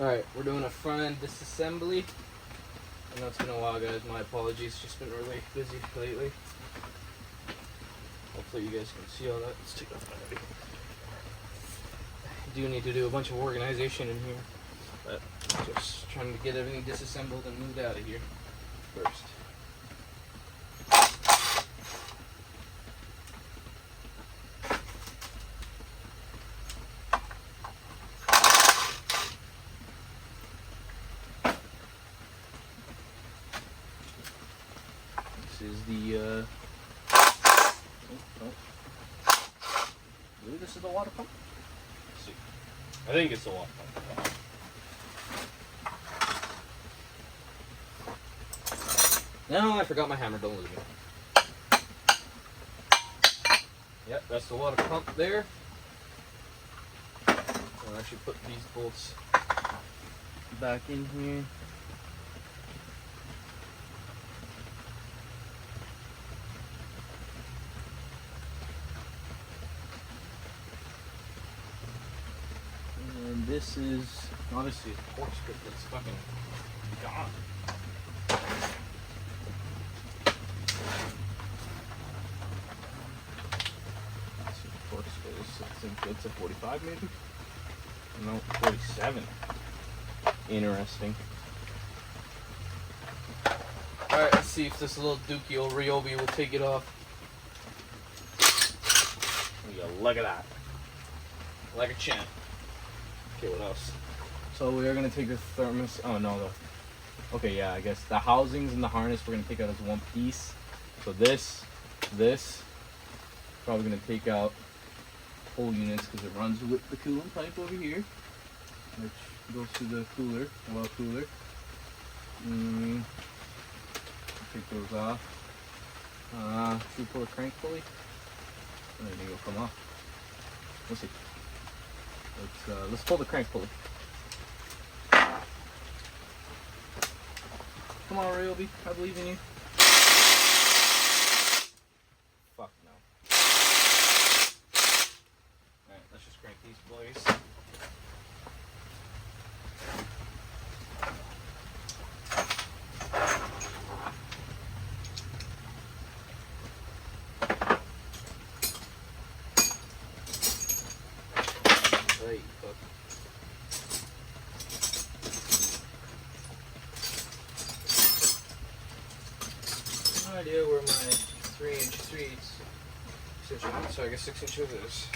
Alright, we're doing a front end disassembly. I know it's been a while, guys. My apologies. Just been really busy lately. Hopefully you guys can see all that. Let's take off my hoodie. I do need to do a bunch of organization in here, but just trying to get everything disassembled and moved out of here first. This is the Maybe this is the water pump? Let's see. I think it's the water pump. No, I forgot my hammer. Don't lose me. Yep, that's the water pump there. I'll actually put these bolts back in here. And this is obviously a torque strip that's fucking gone. Torque space, I think it's a 45 maybe? No, 47. Interesting. Alright, let's see if this little dookie old Ryobi will take it off. Yeah, look at that. Like a champ. Okay, what else? So we are going to take the thermos. Oh, no. Okay, yeah, I guess the housings and the harness we're going to take out as one piece. So this. Probably going to take out whole units because it runs with the coolant pipe over here, which goes to the cooler, oil cooler. Take those off. Should we pull a crank pulley? I think it'll come off. We'll see. Let's pull the crank pulley. Come on, Ryobi. I believe in you. Fuck no. Alright, let's just crank these boys. Hey, fuck. No idea where my 3-inch streets. 6-inch, so I guess 6 inches is.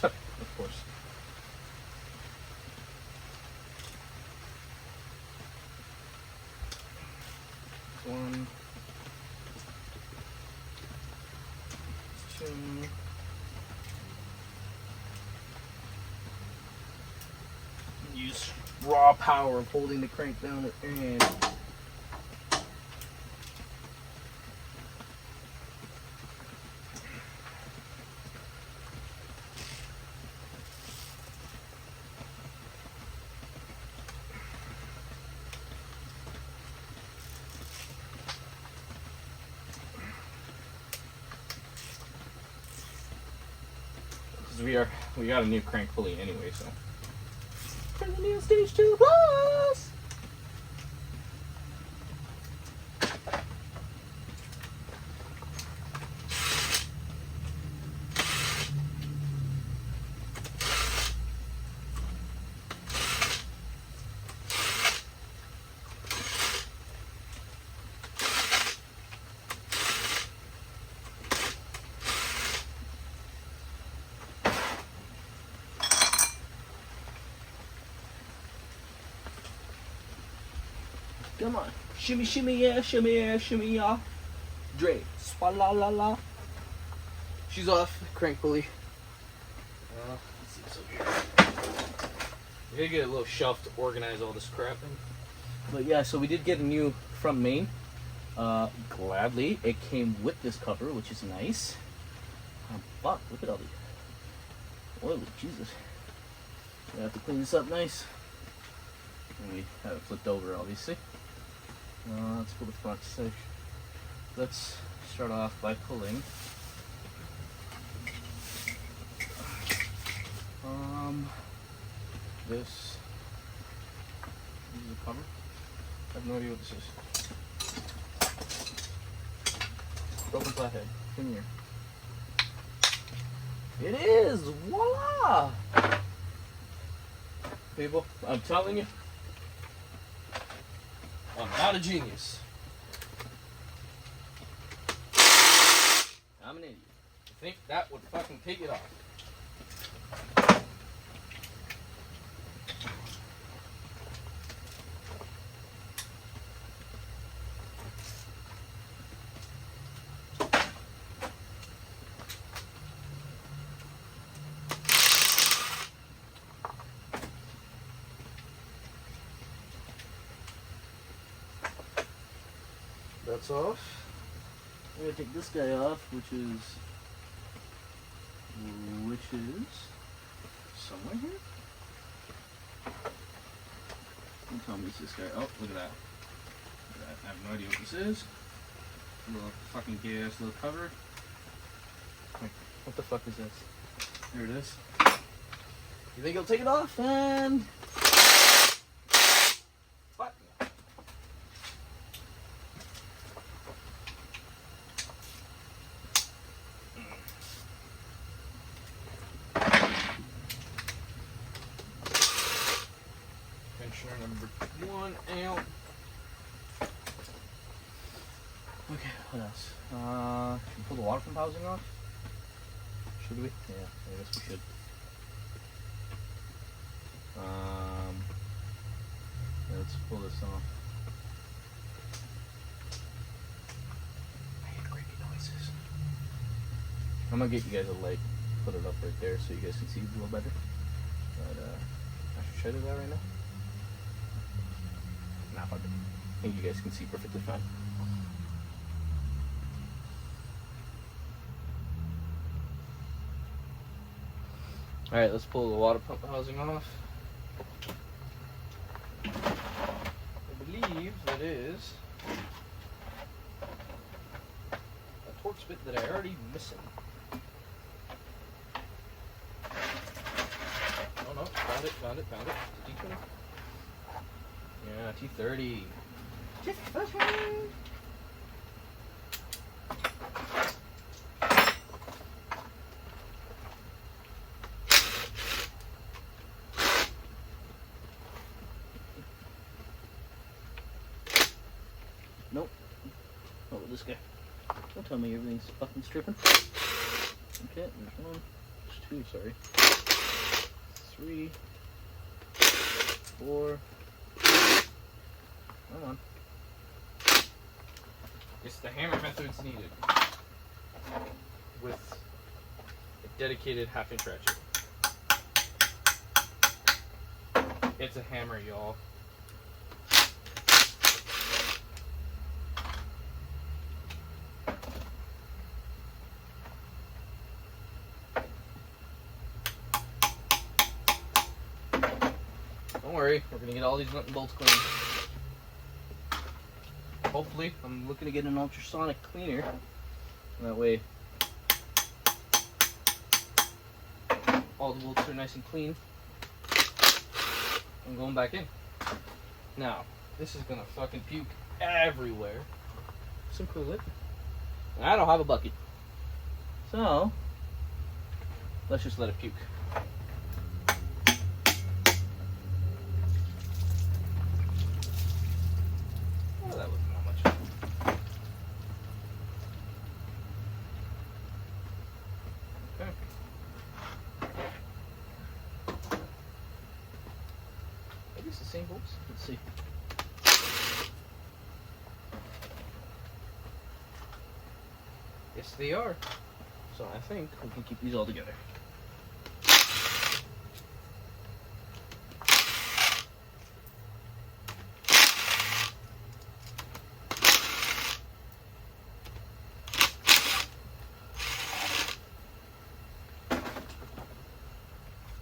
Of course. One, two. Use raw power of holding the crank down with your hand. We got a new crank pulley anyway, so. For the new Stage 2 Plus! Come on. Shimmy, shimmy, yeah, shimmy, yeah. Dre, swalla la la. She's off. Crank pulley. Let's see what's up here. We gotta get a little shelf to organize all this crap in. But yeah, so we did get a new front main. Gladly. It came with this cover, which is nice. Fuck, look at all the oily, Jesus. We have to clean this up nice. And we have it flipped over, obviously. Let's pull the front section. Let's start off by pulling this. This is a cover. I have no idea what this is. Broken flathead. Come here. It is! Voila! People, I'm telling you, I'm not a genius. I'm an idiot. I think that would fucking take it off. That's off. I'm gonna take this guy off, which is somewhere here. Don't tell me it's this guy. Oh, look at that. I have no idea what this is. A little fucking gay ass little cover. Wait, what the fuck is this? There it is. You think he'll take it off? And what? Tensioner number 1 out. Okay, what else? Should we pull the water pump housing off? Should we? Yeah, I guess we should. Let's pull this off. I hear creaky noises. I'm gonna get you guys a light, put it up right there so you guys can see a little better. But I should show you that right now. Nah, fuck it. I think you guys can see perfectly fine. Alright, let's pull the water pump housing off. I believe that is a Torx bit that I already missing. Oh no, found it. The T20? Yeah, T30. T30! Nope. Not with this guy. Don't tell me everything's fucking stripping. Okay, there's 1. There's 2, sorry. 3. 4. Come on. It's the hammer methods needed. With a dedicated 1/2-inch ratchet. It's a hammer, y'all. Don't worry, we're gonna get all these nut and bolts clean. Hopefully, I'm looking to get an ultrasonic cleaner. That way, all the bolts are nice and clean. I'm going back in. Now, this is gonna fucking puke everywhere. Some coolant. And I don't have a bucket. So, let's just let it puke. Oh, that was not much fun. Okay. Maybe it's the same bolts. Let's see. Yes, they are. So I think we can keep these all together.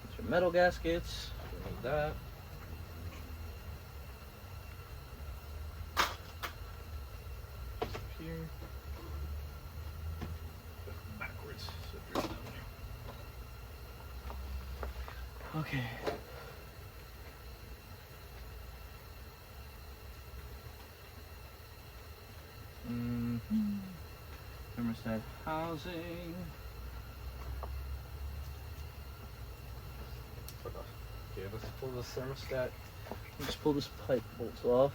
These are metal gaskets. We need that. Here. Okay. Thermostat housing. Okay, let's pull the thermostat. Let's pull this pipe bolts off.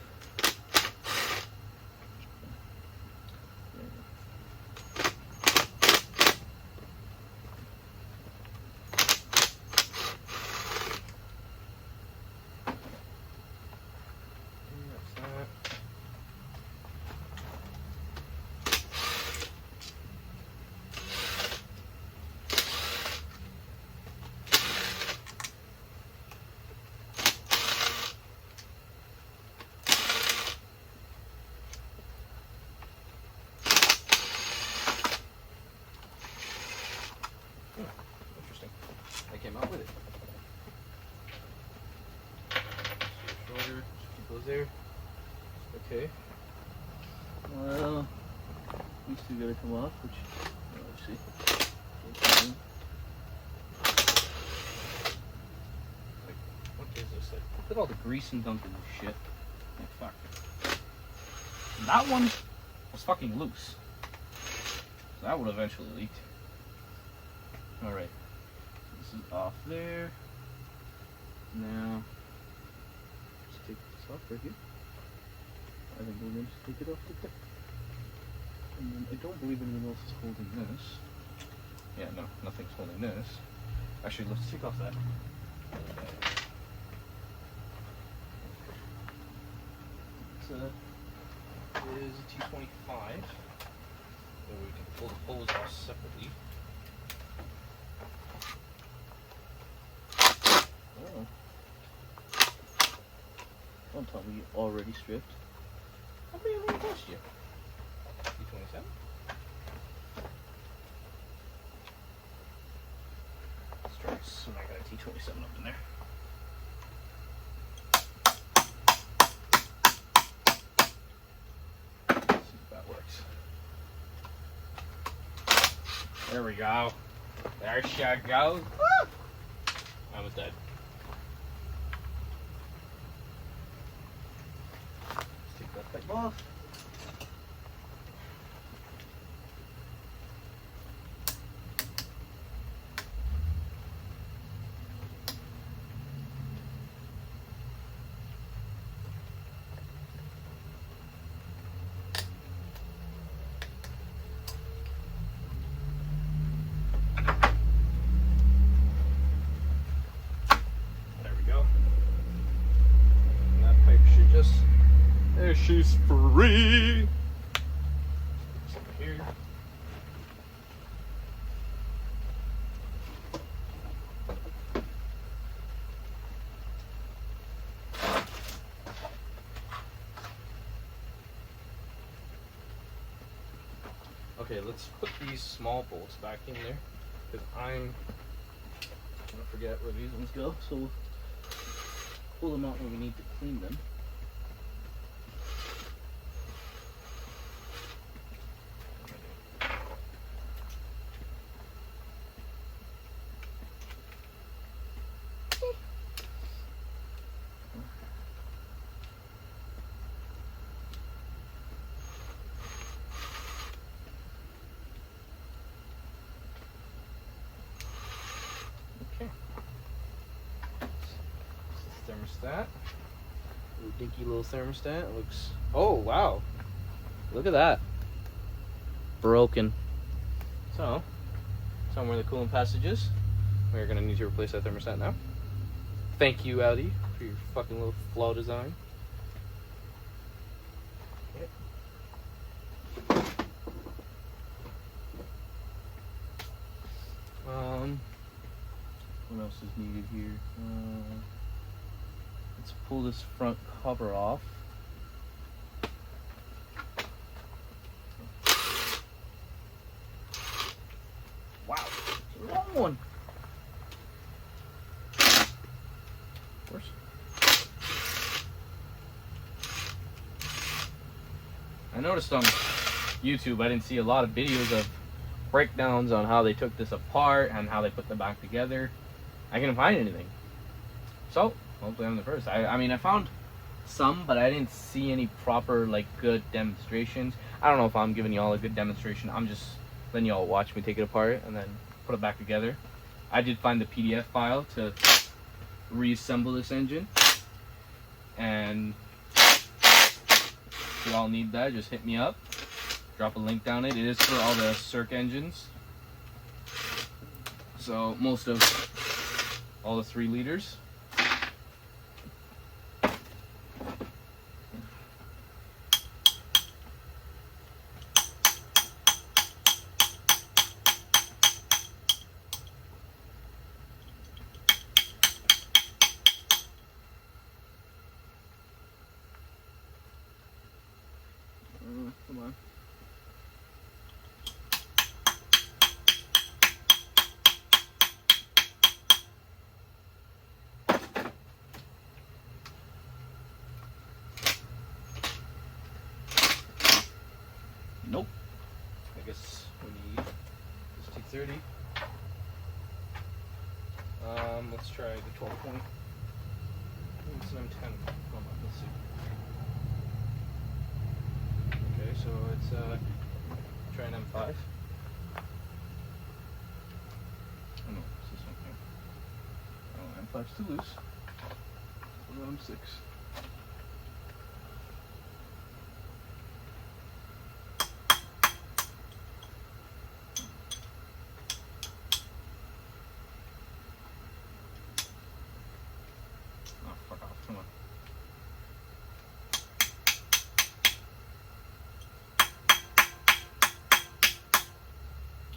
Interesting. I came out with it. Shoulder, keep those there. Okay. Well, these two gotta come off, which obviously. What is this? Like, Look at all the grease and gunk in this shit. Like, fuck. And that one was fucking loose. So that would eventually leak. Alright. This is off there. Now, just take this off right here. I think we're going to take it off the tip. And then I don't believe anyone else is holding this. Yeah, no, nothing's holding this. Actually, let's take off that. is a T25. So we can pull the hose off separately. Oh. Don't tell me you already stripped. How many of them cost you? T27? Let's try to smack a T27 up in there. See if that works. There we go. There she goes. I was dead. Let's take that pipe off. There she's free. Here. Okay, let's put these small bolts back in there because I'm gonna forget where these ones go. So we'll pull them out when we need to clean them. Thermostat. Little dinky little thermostat. It looks. Oh wow! Look at that. Broken. So, somewhere in the coolant passages, we're gonna need to replace that thermostat now. Thank you, Audi, for your fucking little flaw design. Okay. What else is needed here? Let's pull this front cover off. Wow, it's a long one. Of course. I noticed on YouTube I didn't see a lot of videos of breakdowns on how they took this apart and how they put them back together. I couldn't find anything. So hopefully I'm the first. I mean I found some, but I didn't see any proper like good demonstrations. I don't know if I'm giving y'all a good demonstration. I'm just letting y'all watch me take it apart and then put it back together. I did find the PDF file to reassemble this engine, and if y'all need that, just hit me up. Drop a link down it. It is for all the Cirque engines. So most of all the 3 liters. Come on. Nope. I guess we need this T30. Let's try the 1220. It's an M10. Hold on, let's see. Okay, so it's try an M5. Oh no, it's this one here. Oh, M5's too loose. What about M6? Oh, fuck off, come on.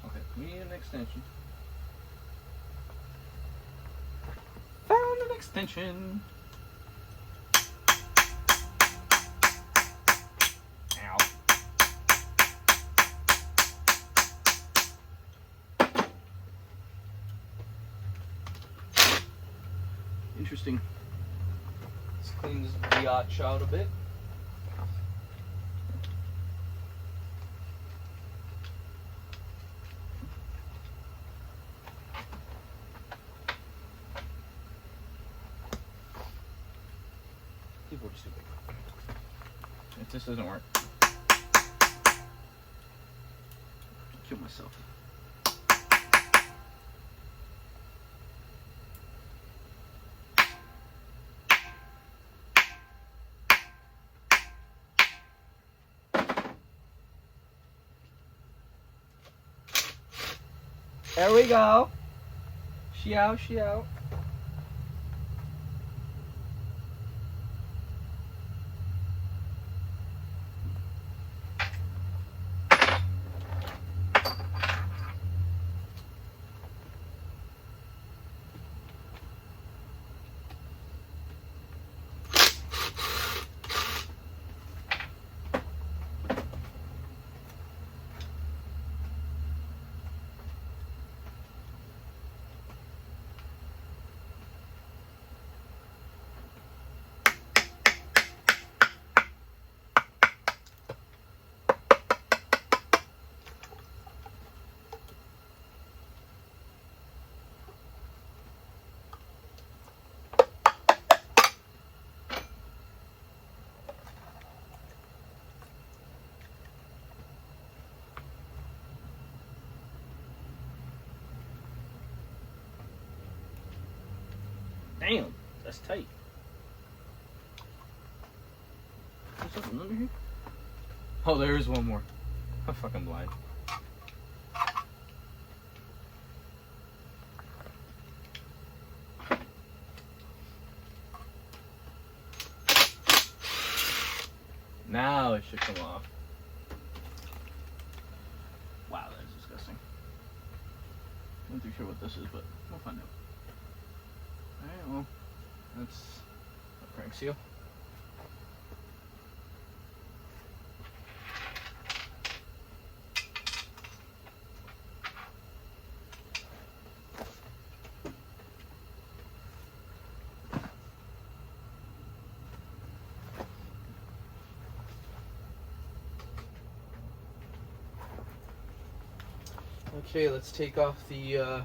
Okay, we need an extension. Found an extension. Ow. Interesting. Let's clean this biatch out a bit. Keyboard's too big. If this doesn't work, I'll kill myself. There we go. She out, she out. Damn, that's tight. There's something under here? Oh, there is one more. I'm fucking blind. Now it should come off. Wow, that is disgusting. I'm not too sure what this is, but we'll find out. Alright, well, that's a crank seal. Okay, let's take off the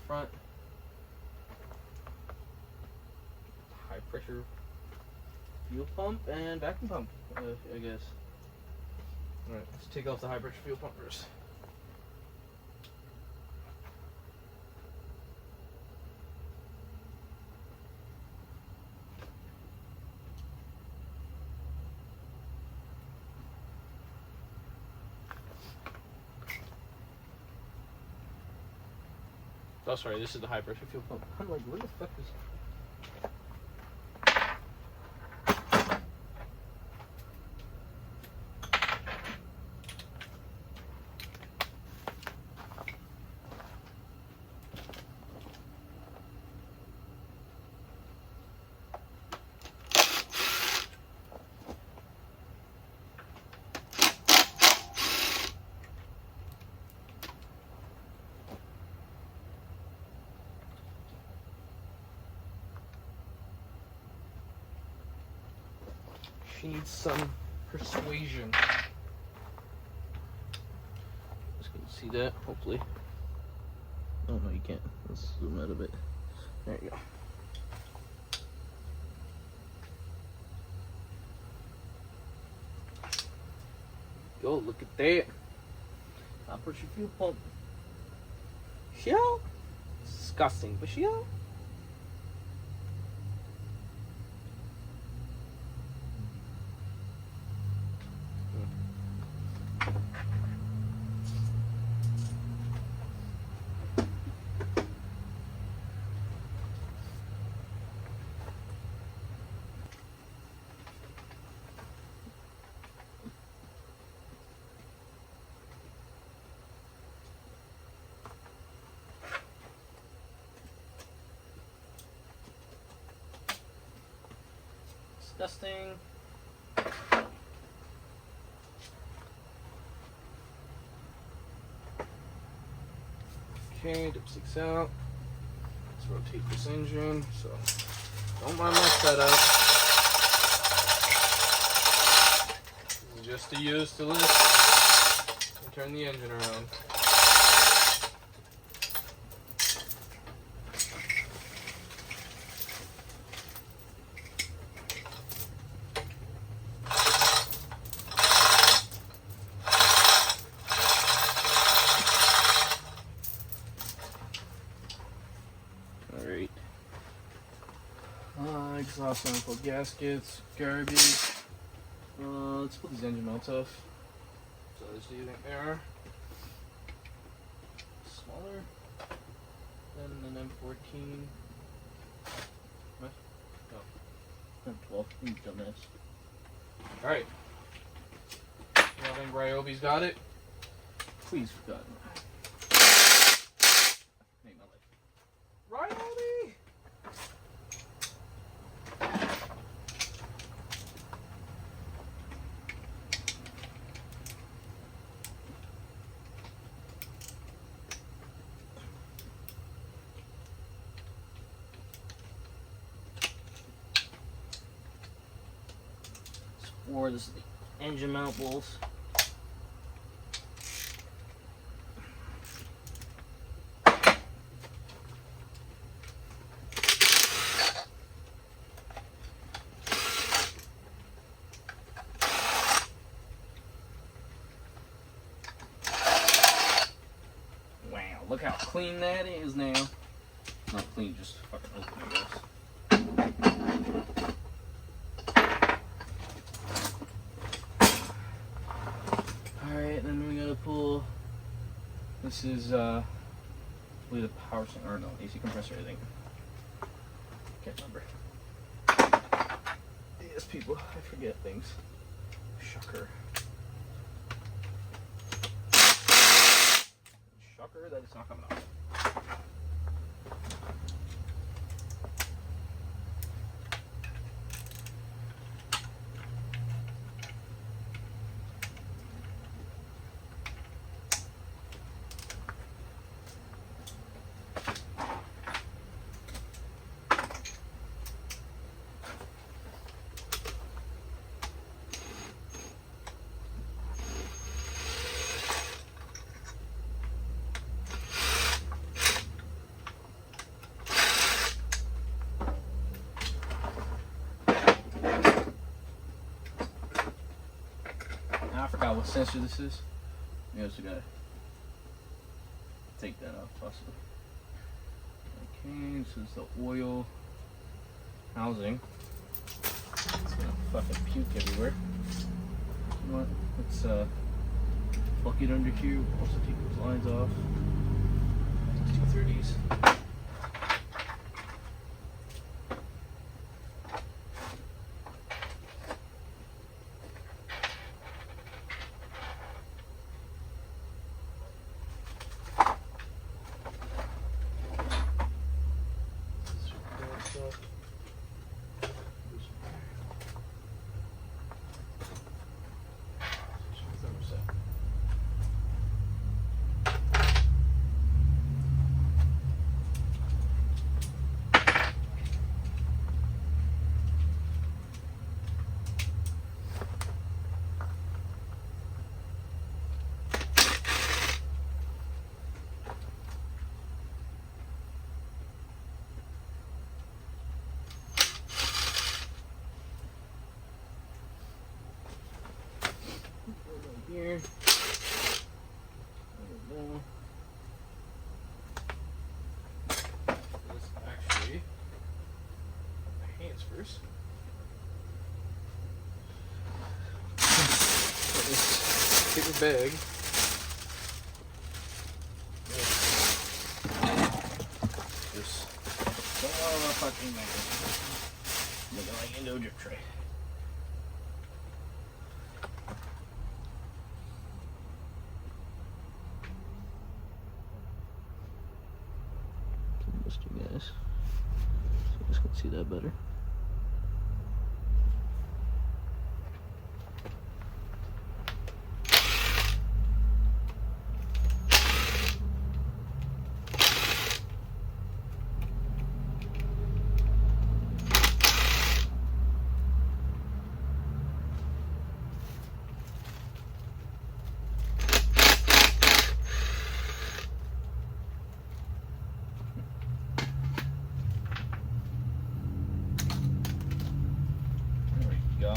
front pressure fuel pump and vacuum pump, I guess. Alright, let's take off the high pressure fuel pump first. Oh, sorry, this is the high pressure fuel pump. I'm like, where the fuck is... She needs some persuasion. Just gonna see that, hopefully. Oh no, you can't. Let's zoom out a bit. There you go. Go, look at that. I'll push your fuel pump. Shell? Disgusting, but shell? Disgusting. Okay, dipstick's out. Let's rotate this engine. So, don't mind my setup. This is just to use to lift and turn the engine around. Alright. Exhaust manifold gaskets, garbage. Let's put these engine mounts off. So just using air. Smaller than an M14. What? No. M12. You dumbass. Alright. I think Ryobi's got it. Please, for God. Make my life. Ryobi! This is the engine mount bolts. Wow, look how clean that is now. Not clean, just fucking open, I guess. Alright, then we gotta pull. This is, I believe the power center, or no, AC compressor, I think. Can't remember. Yes, people, I forget things. Shocker. Shocker that it's not coming off. what sensor this is. You also gotta take that off possibly. Okay, so it's the oil housing. It's gonna fucking puke everywhere. You know what? Let's plug it under here. We'll also take those lines off. 230s. Here. There we go. Let's actually my hands first. Put this paper bag. Just don't all of our fucking magazines. Looking like into a drip tray. You guys, so you guys can see that better. Go.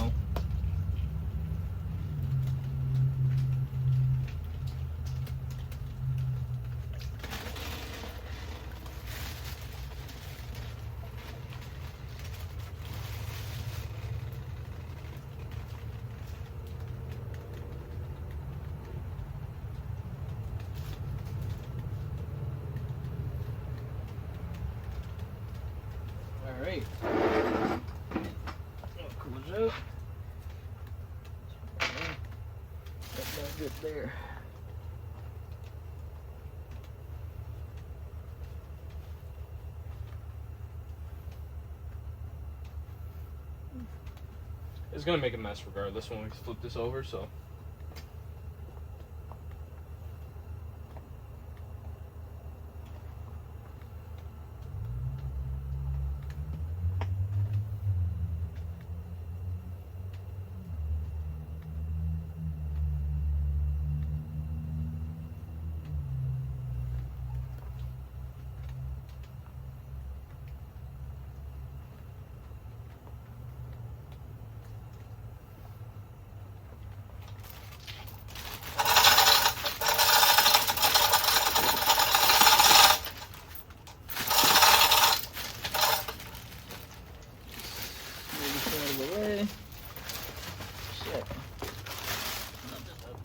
All right. Close out. That's good there. It's gonna make a mess regardless when we flip this over, so.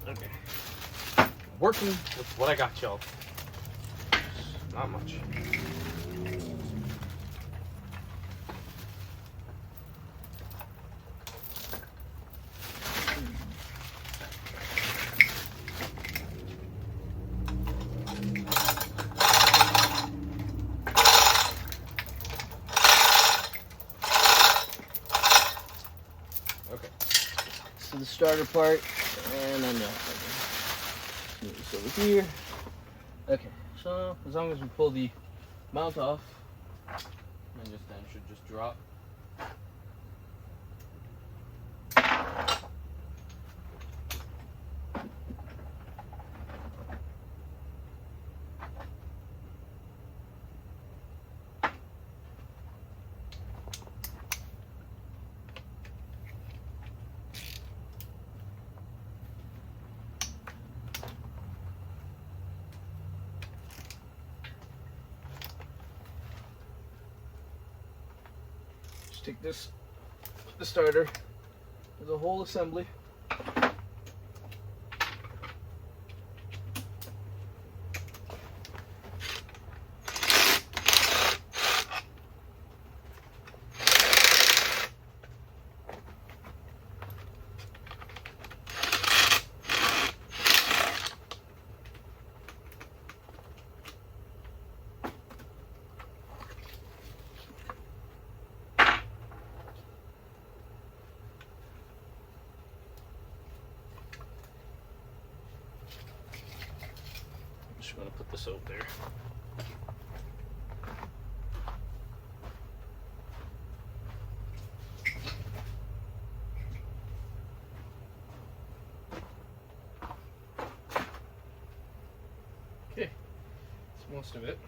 Okay. Working with what I got, y'all. Not much. Okay. So the starter part, and I know. Move this over here. Okay, so as long as we pull the mount off, And just then should just drop. Just take this, the starter, there's a whole assembly. Just gonna put this over there. Okay, that's most of it.